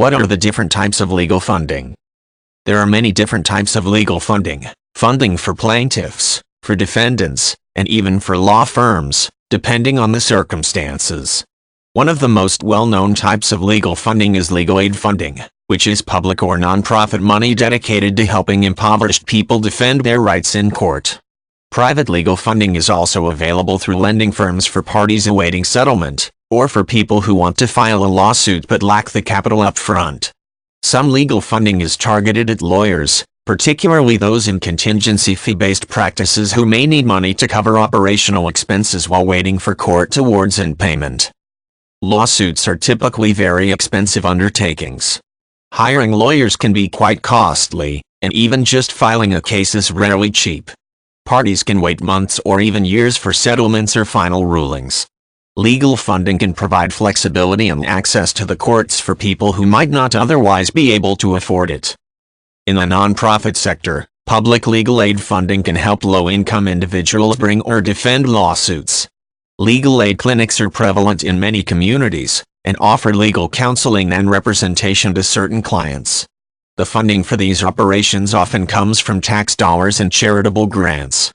What are the different types of legal funding? There are many different types of legal funding. Funding for plaintiffs, for defendants, and even for law firms, depending on the circumstances. One of the most well-known types of legal funding is legal aid funding, which is public or non-profit money dedicated to helping impoverished people defend their rights in court. Private legal funding is also available through lending firms for parties awaiting settlement, or for people who want to file a lawsuit but lack the capital up front. Some legal funding is targeted at lawyers, particularly those in contingency fee-based practices who may need money to cover operational expenses while waiting for court awards and payment. Lawsuits are typically very expensive undertakings. Hiring lawyers can be quite costly, and even just filing a case is rarely cheap. Parties can wait months or even years for settlements or final rulings. Legal funding can provide flexibility and access to the courts for people who might not otherwise be able to afford it. In the nonprofit sector, public legal aid funding can help low-income individuals bring or defend lawsuits. Legal aid clinics are prevalent in many communities, and offer legal counseling and representation to certain clients. The funding for these operations often comes from tax dollars and charitable grants.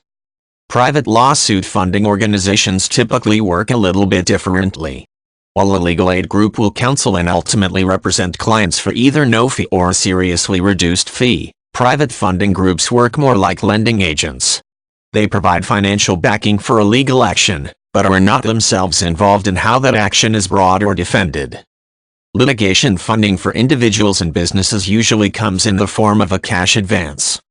Private lawsuit funding organizations typically work a little bit differently. While a legal aid group will counsel and ultimately represent clients for either no fee or a seriously reduced fee, private funding groups work more like lending agents. They provide financial backing for a legal action, but are not themselves involved in how that action is brought or defended. Litigation funding for individuals and businesses usually comes in the form of a cash advance.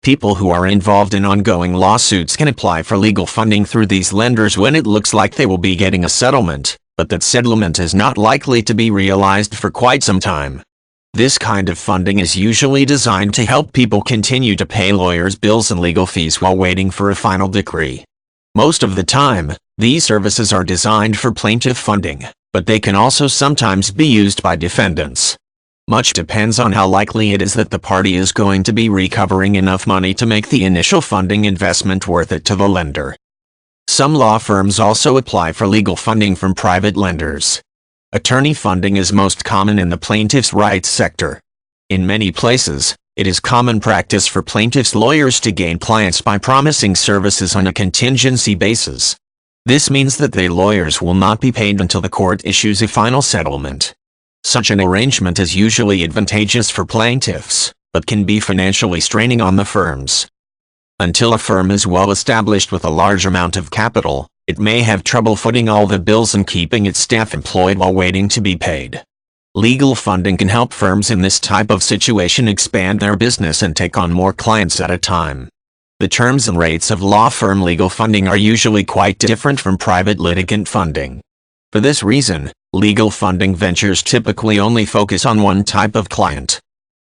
People who are involved in ongoing lawsuits can apply for legal funding through these lenders when it looks like they will be getting a settlement, but that settlement is not likely to be realized for quite some time. This kind of funding is usually designed to help people continue to pay lawyers' bills and legal fees while waiting for a final decree. Most of the time, these services are designed for plaintiff funding, but they can also sometimes be used by defendants. Much depends on how likely it is that the party is going to be recovering enough money to make the initial funding investment worth it to the lender. Some law firms also apply for legal funding from private lenders. Attorney funding is most common in the plaintiff's rights sector. In many places, it is common practice for plaintiffs' lawyers to gain clients by promising services on a contingency basis. This means that their lawyers will not be paid until the court issues a final settlement. Such an arrangement is usually advantageous for plaintiffs, but can be financially straining on the firms. Until a firm is well established with a large amount of capital, it may have trouble footing all the bills and keeping its staff employed while waiting to be paid. Legal funding can help firms in this type of situation expand their business and take on more clients at a time. The terms and rates of law firm legal funding are usually quite different from private litigant funding. For this reason, legal funding ventures typically only focus on one type of client.